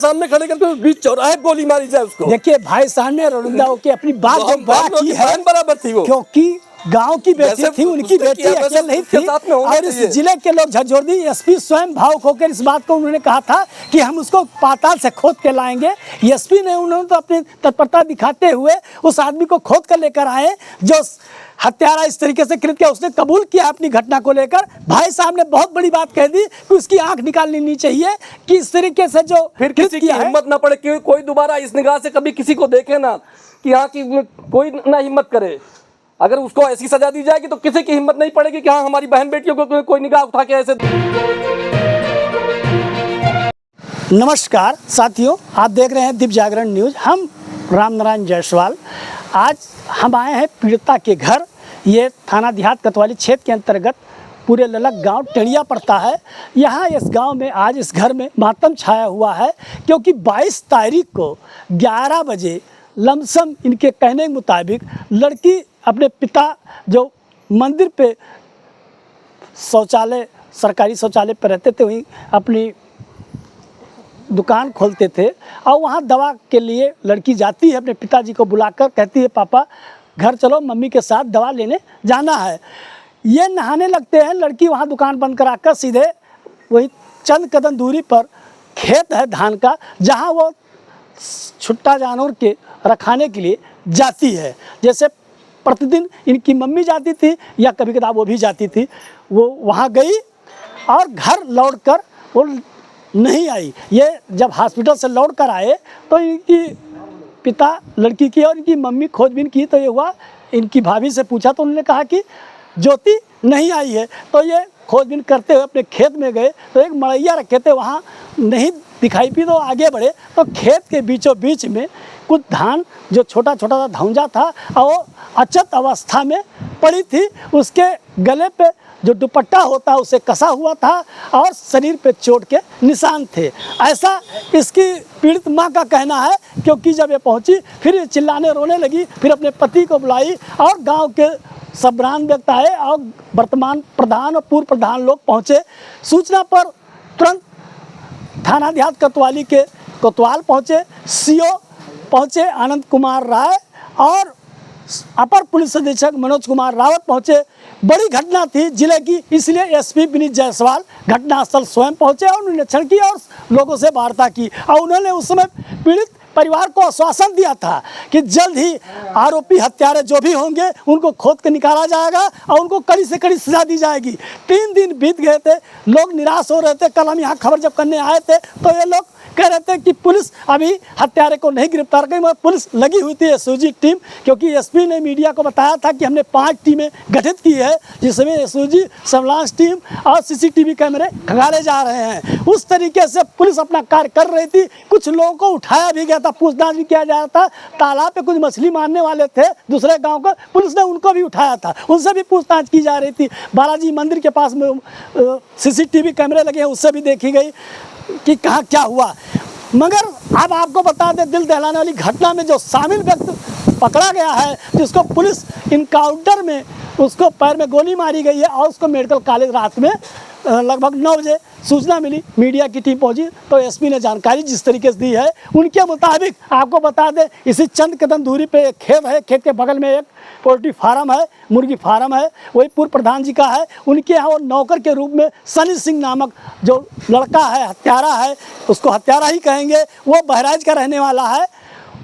सामने खड़े करके बीच चौराहे गोली मारी जाए उसको। देखिए भाई साहब ने रोनिंदा होके अपनी बात जो बयां की है, बराबर थी वो, क्योंकि गांव की बेटी थी, उनकी बेटी अकेले नहीं थी। और इस जिले के लोग झज्जोरदी एसपी स्वयं भावुक होकर इस बात को उन्होंने कहा था कि हम उसको पाताल से खोद के लाएंगे। एसपी ने उन्होंने तो अपनी तत्परता दिखाते हुए उस आदमी को खोद कर लेकर आए जो हत्यारा इस तरीके से कृत किया। उसने कबूल किया अपनी घटना को लेकर। भाई साहब ने बहुत बड़ी बात कह दी कि उसकी आंख निकाल लेनी चाहिए कि इस तरीके से जो फिर किसी की हिम्मत ना पड़े कि कोई दोबारा इस निगाह से कभी किसी को देखे ना, कि हाँ की कोई ना हिम्मत करे। अगर उसको ऐसी सजा दी जाएगी तो किसी की हिम्मत नहीं पड़ेगी कि हाँ हमारी बहन बेटियों को कोई निगाह उठा के ऐसे। नमस्कार साथियों, आप देख रहे हैं दीप जागरण न्यूज। हम रामनारायण जायसवाल। आज हम आए हैं पीड़िता के घर। ये थाना देहात कोतवाली क्षेत्र के अंतर्गत पूरे ललक गांव टेढ़िया पड़ता है। यहाँ इस गांव में आज इस घर में मातम छाया हुआ है, क्योंकि 22 तारीख को 11 बजे लमसम इनके कहने के मुताबिक लड़की अपने पिता जो मंदिर पे शौचालय, सरकारी शौचालय पर रहते थे, वहीं अपनी दुकान खोलते थे और वहाँ दवा के लिए लड़की जाती है, अपने पिताजी को बुलाकर कहती है पापा घर चलो, मम्मी के साथ दवा लेने जाना है। ये नहाने लगते हैं। लड़की वहाँ दुकान बंद कराकर सीधे वही चंद कदम दूरी पर खेत है धान का, जहाँ वो छुट्टा जानवर के रखाने के लिए जाती है। जैसे प्रतिदिन इनकी मम्मी जाती थी या कभी कभार वो भी जाती थी। वो वहाँ गई और घर लौटकर वो नहीं आई। ये जब हॉस्पिटल से लौट कर आए तो इनकी पिता लड़की की और इनकी मम्मी खोजबीन की तो ये हुआ, इनकी भाभी से पूछा तो उन्होंने कहा कि ज्योति नहीं आई है। तो ये खोजबीन करते हुए अपने खेत में गए तो एक मड़ैया रखे थे, वहाँ नहीं दिखाई पी तो आगे बढ़े तो खेत के बीचों बीच में कुछ धान जो छोटा छोटा सा धौंजा था और वो अचेत अवस्था में पड़ी थी। उसके गले पे जो दुपट्टा होता है उसे कसा हुआ था और शरीर पे चोट के निशान थे, ऐसा इसकी पीड़ित माँ का कहना है। क्योंकि जब ये पहुँची फिर ये चिल्लाने रोने लगी, फिर अपने पति को बुलाई और गांव के सबरान व्यक्ति आए और वर्तमान प्रधान और पूर्व प्रधान लोग पहुँचे। सूचना पर तुरंत थाना देहात कोतवाली के कोतवाल पहुँचे, सीओ पहुँचे आनंद कुमार राय और अपर पुलिस अधीक्षक मनोज कुमार रावत पहुँचे। बड़ी घटना थी जिले की, इसलिए एसपी विनीत जायसवाल घटनास्थल स्वयं पहुँचे और निरीक्षण किया और लोगों से वार्ता की। और उन्होंने उस समय पीड़ित परिवार को आश्वासन दिया था कि जल्द ही आरोपी हत्यारे जो भी होंगे उनको खोद के निकाला जाएगा और उनको कड़ी से कड़ी सजा दी जाएगी। 3 दिन बीत गए थे, लोग निराश हो रहे थे। कल हम यहाँ खबर जब करने आए थे तो ये लोग कह रहे थे कि पुलिस अभी हत्यारे को नहीं गिरफ्तार करी, मगर पुलिस लगी हुई थी एसओजी टीम। क्योंकि एसपी ने मीडिया को बताया था कि हमने 5 टीमें गठित की है, जिसमें एसओजी, सर्विलांस टीम और सीसीटीवी कैमरे खंगाले जा रहे हैं। उस तरीके से पुलिस अपना कार्य कर रही थी। कुछ लोगों को उठाया भी गया था, पूछताछ भी किया जा रहा था। तालाब पे कुछ मछली मारने वाले थे दूसरे गाँव को, पुलिस ने उनको भी उठाया था, उनसे भी पूछताछ की जा रही थी। बालाजी मंदिर के पास में सीसीटीवी कैमरे लगे हैं, उससे भी देखी गई कि कहाँ क्या हुआ। मगर अब आपको बता दें, दिल दहलाने वाली घटना में जो शामिल व्यक्ति पकड़ा गया है, जिसको पुलिस इनकाउंटर में उसको पैर में गोली मारी गई है और उसको मेडिकल कॉलेज रात में लगभग 9 बजे सूचना मिली, मीडिया की टीम पहुंची तो एसपी ने जानकारी जिस तरीके से दी है उनके मुताबिक आपको बता दें, इसी चंद कदम दूरी पे एक खेत है, खेत के बगल में एक पोल्ट्री फार्म है, मुर्गी फार्म है, वही पूर्व प्रधान जी का है। उनके यहाँ वो नौकर के रूप में सनी सिंह नामक जो लड़का है, हत्यारा है, उसको हत्यारा ही कहेंगे, वो बहराइच का रहने वाला है।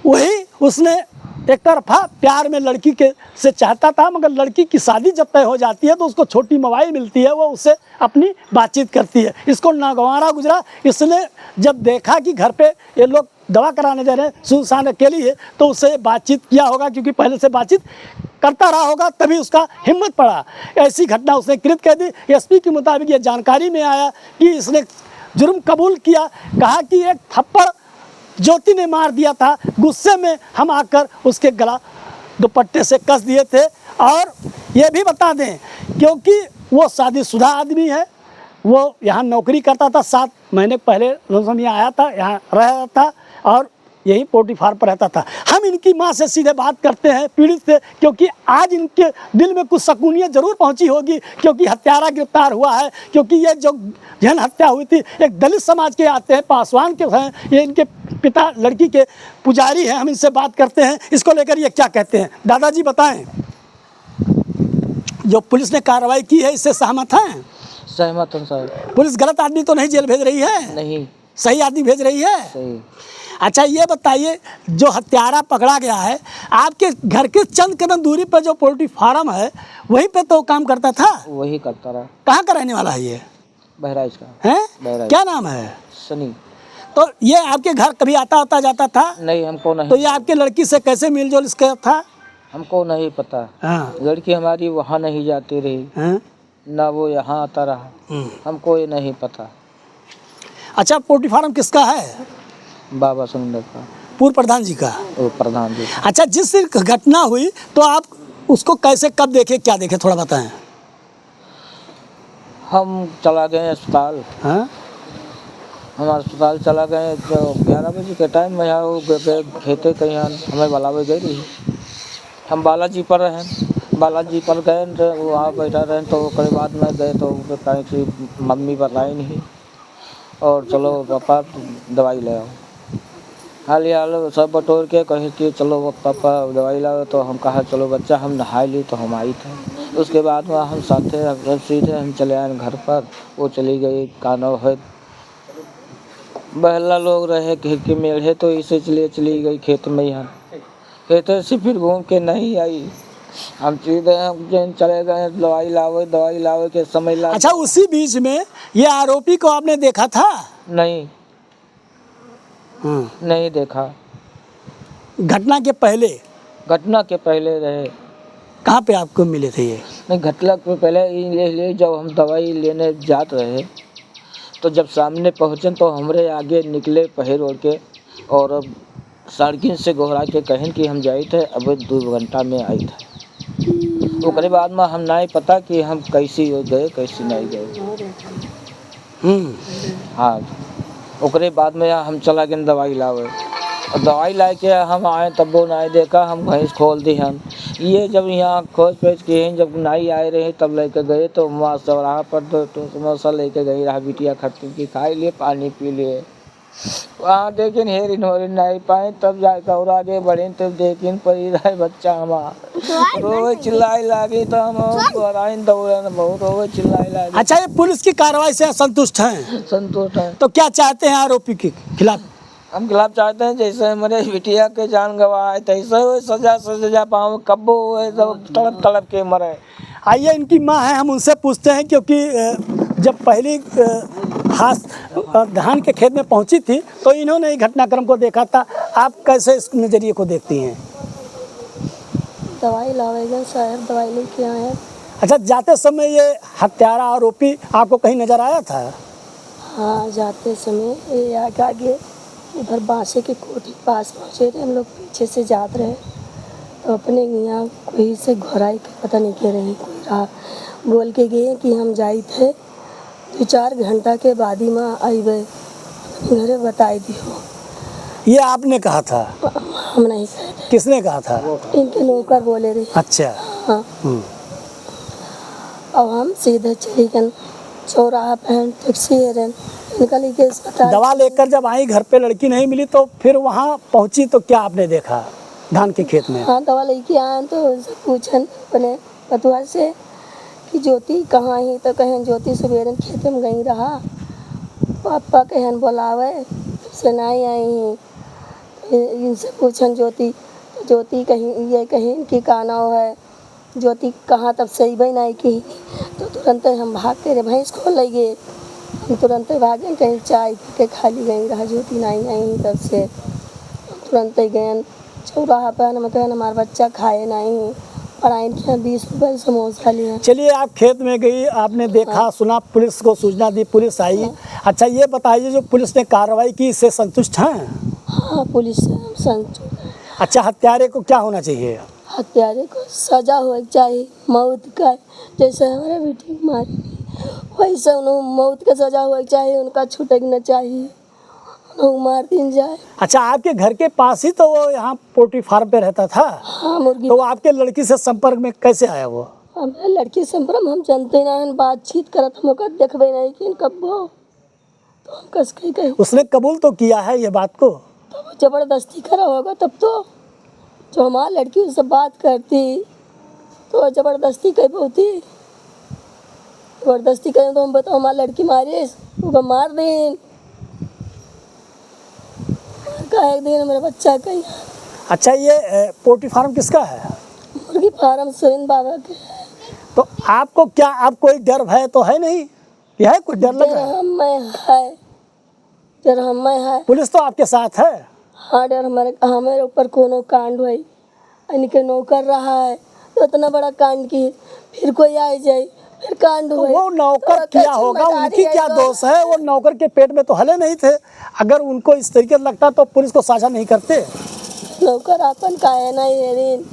वही उसने एक तरफा प्यार में लड़की के से चाहता था, मगर लड़की की शादी जब तय हो जाती है तो उसको छोटी मोबाइल मिलती है, वो उससे अपनी बातचीत करती है। इसको नागवारा गुजरा। इसने जब देखा कि घर पे ये लोग दवा कराने जा रहे हैं, सुनसान अकेली है, तो उससे बातचीत किया होगा, क्योंकि पहले से बातचीत करता रहा होगा, तभी उसका हिम्मत पड़ा। ऐसी घटना उसने कृत कर दी। एसपी के मुताबिक ये जानकारी में आया कि इसने जुर्म कबूल किया, कहा कि एक थप्पड़ ज्योति ने मार दिया था, गुस्से में हम आकर उसके गला दुपट्टे से कस दिए थे। और ये भी बता दें, क्योंकि वो शादीशुदा आदमी है, वो यहाँ नौकरी करता था, 7 महीने पहले यहाँ आया था, यहाँ रह रहा था और यही पोल्ट्री फार्म पर रहता था। हम इनकी माँ से सीधे बात करते हैं, पीड़ित से, क्योंकि आज इनके दिल में कुछ सकूनियत जरूर पहुंची होगी, क्योंकि हत्यारा गिरफ्तार हुआ है। क्योंकि ये जो जन हत्या हुई थी, एक दलित समाज के आते हैं, पासवान के हैं, ये इनके पिता लड़की के पुजारी हैं। हम इनसे बात करते हैं, इसको लेकर ये क्या कहते हैं। दादाजी बताएं, जो पुलिस ने कार्रवाई की है इससे सहमत हैं? सहमत हूँ सर। पुलिस गलत आदमी तो नहीं जेल भेज रही है? नहीं, सही आदमी भेज रही है? सही। अच्छा ये बताइए, जो हत्यारा पकड़ा गया है, आपके घर के चंद कदम दूरी पर जो पोल्ट्री फार्म है वहीं पे तो काम करता था? वही करता रहा। कहाँ का रहने वाला है ये? बहराइच का है? बहराइच। क्या नाम है? सनी। तो ये आपके घर कभी आता जाता था? नहीं, हमको नहीं। तो ये आपके लड़की से कैसे मेलजोल इसका था? हमको नहीं पता। हाँ। लड़की हमारी वहाँ नहीं जाती रही, हाँ? ना वो यहाँ आता रहा, हमको ये नहीं पता। अच्छा, पोल्ट्री फार्म किसका है? बाबा सुंदर का, पूर्व प्रधान जी का? वो प्रधान जी का। अच्छा, जिस दिन घटना हुई तो आप उसको कैसे, कब देखे, क्या देखे, थोड़ा बताएं। हम चला गए अस्पताल। हाँ? हम अस्पताल चला गए तो 11 बजे के टाइम में यहाँ वो खेते कहीं हमें बुलावे गई रही। हम बालाजी पर रहें, बालाजी पर गए तो वहाँ बैठा रहे, तो उसके बाद में गए तो कहीं कि मम्मी बताई नहीं, और चलो पापा दवाई ले आओ। हाल सब बटोर के कहे कि चलो पापा दवाई लाओ, तो हम कहा चलो बच्चा, हम नहाए ली तो हम आई थे। उसके बाद में हम साथे सीधे हम चले आए घर पर। वो चली गई कानो है, बहला लोग रहे कि मेढ़े, तो इसे चली गई खेत में। यहाँ खेत से फिर घूम के नहीं आई। हम सीधे हम चले गए दवाई लावे के समय ला। अच्छा, उसी बीच में ये आरोपी को आपने देखा था? नहीं, नहीं देखा। घटना के पहले? घटना के पहले रहे। कहाँ पे आपको मिले थे ये? नहीं, घटना के पहले ये जब हम दवाई लेने जात रहे, तो जब सामने पहुँचे तो हमरे आगे निकले पहर ओढ़ के, और अब सड़किन से घोरा के कहें कि हम जाए थे, अब 2 घंटा में आई थे। उसके बाद में हम नहीं पता कि हम कैसे गए कैसे नहीं गए। हाँ, उसके बाद में हम चला गए दवाई लावे, और दवाई ला के हम आए तब वो नहीं देखा। हम भैंस खोल दी। हम ये जब यहाँ खोज पेज के जब नहीं आए रहे तब लेके गए, तो वहाँ चौराहा पर तो समोसा लेके गई रहा, बिटिया खट्टी की खाई लिए, पानी पी लिए। वहाँ देखें हेरिन होरिन नहीं पाए, तब जाकर और आगे बढ़े तब देखें पड़ी रहे बच्चा हमारा रोवे चिल्लाई लागी, तो हम दौड़े बहुत रोवे चिल्लाई लागी। अच्छा, ये पुलिस की कार्रवाई से असंतुष्ट हैं? संतुष्ट है। तो क्या चाहते हैं आरोपी के खिलाफ? हम खिलाफ चाहते हैं जैसे हमारे बिटिया के जान गवाए, तैसे वो सजा पाओ, कब हुए तड़प तड़प के मरे। आइए, इनकी माँ है, हम उनसे पूछते हैं, क्योंकि जब पहली धान के खेत में पहुंची थी तो इन्होंने ही घटनाक्रम को देखा था। आप कैसे इस नज़रिए को देखती हैं? दवाई लावेगा साहब, दवाई लेके आए हैं। अच्छा, जाते समय ये हत्यारा आरोपी आपको कहीं नज़र आया था? हाँ, जाते समय ये आगे इधर बांसे के कोठी पास पहुँचे थे हम लोग, पीछे से जाते रहे तो अपने यहाँ कोई से घोराई के पता नहीं कह रही, कोई रहा बोल के गए कि हम जाए थे, 2-4 घंटा के बाद ही माँ आई वे घरे बताई दियो। ये आपने कहा था? हम नहीं कहे थे। किसने कहा था? इनके नौकर बोले रहे। अच्छा। हाँ। अब हम सीधे चली गए चौराहा पे, टैक्सी निकली के अस्पताल। दवा लेकर जब आई घर पे लड़की नहीं मिली तो फिर वहाँ पहुँची तो क्या आपने देखा धान के खेत में? हाँ, दवा लेके आए तो पूछन अपने पतुआ से कि ज्योति कहाँ ही, तो कहें ज्योति सवेरे खेत में गई रहा, पापा कहन बोलावे से नहीं आई ही। इनसे पूछन ज्योति, तो ज्योति कहीं ये कहीं कि काना है, ज्योति कहाँ तब सही भाई नहीं की। तो तुरंत हम भागते रहे, भैंस खोल ले गए, हम तुरंत भागे, कहीं चाय के खाली गई रहा, ज्योति नहीं आई। तब से तुरंत गए चौराहा पर, हम कहन हमारा बच्चा खाए नहीं, और आइन के 20 रुपये समोसा लिए। चलिए, आप खेत में गई, आपने देखा सुना, पुलिस को सूचना दी, पुलिस आई। अच्छा, ये बताइए, जो पुलिस ने कार्रवाई की इससे संतुष्ट हैं? हाँ, पुलिस से हम संतुष्ट। अच्छा, हत्यारे को क्या होना चाहिए? हत्यारे को सजा हो चाहिए, मौत का, जैसे हमारे बेटी को मारी वैसे उन्हें मौत का सजा हो चाहिए, उनका छूटना चाहिए। कोनहू मार दिन जाए। अच्छा, आपके घर के पास ही तो वो यहाँ पोल्ट्री फार्म पे रहता था, हाँ मुर्गी। तो वो आपके लड़की से संपर्क में कैसे आया वो? हमारे लड़की संप्रम हम जानते नहीं, बातचीत करत हम ओकर देखबे नहीं कि कब्बो, तो हम कस के कही उसने कबूल तो किया है ये बात को? तो वो जबरदस्ती करा होगा तब तो। जो हमारी लड़की उससे बात करती तो वो जबरदस्ती कही होती, जबरदस्ती करें तो हम बताओ हमारी लड़की मारिस वो मार दें का एक दिन मेरा बच्चा कहीं। अच्छा, ये पोल्ट्री फार्म किसका है? मुर्गी फार्म सुरेंद्र बाबा के। तो आपको क्या, आप कोई डर भय तो है नहीं? यह है कुछ डर लग रहा है? डर हमें है। पुलिस तो आपके साथ है? हाँ, डर हमारे ऊपर कोनो कांड हुई इनके नौकर रहा है तो इतना बड़ा कांड की, फिर कोई आ जाए फिर कांड तो हुए। वो नौकर तो किया होगा, उनकी क्या दोष है? वो नौकर के पेट में तो हले नहीं थे। अगर उनको इस तरीके से लगता तो पुलिस को साझा नहीं करते। नौकर अपन का है ना ये।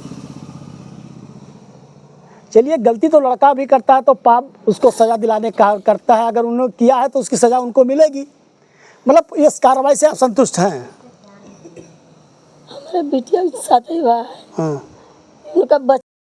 चलिए, गलती तो लड़का भी करता है तो पाप उसको सजा दिलाने का करता है। अगर उन्होंने किया है तो उसकी सजा उनको मिलेगी। मतलब इस कार्रवाई से आप संतुष्ट हैं? हमारे बिटिया के साथ ही हुआ है। हाँ। उनका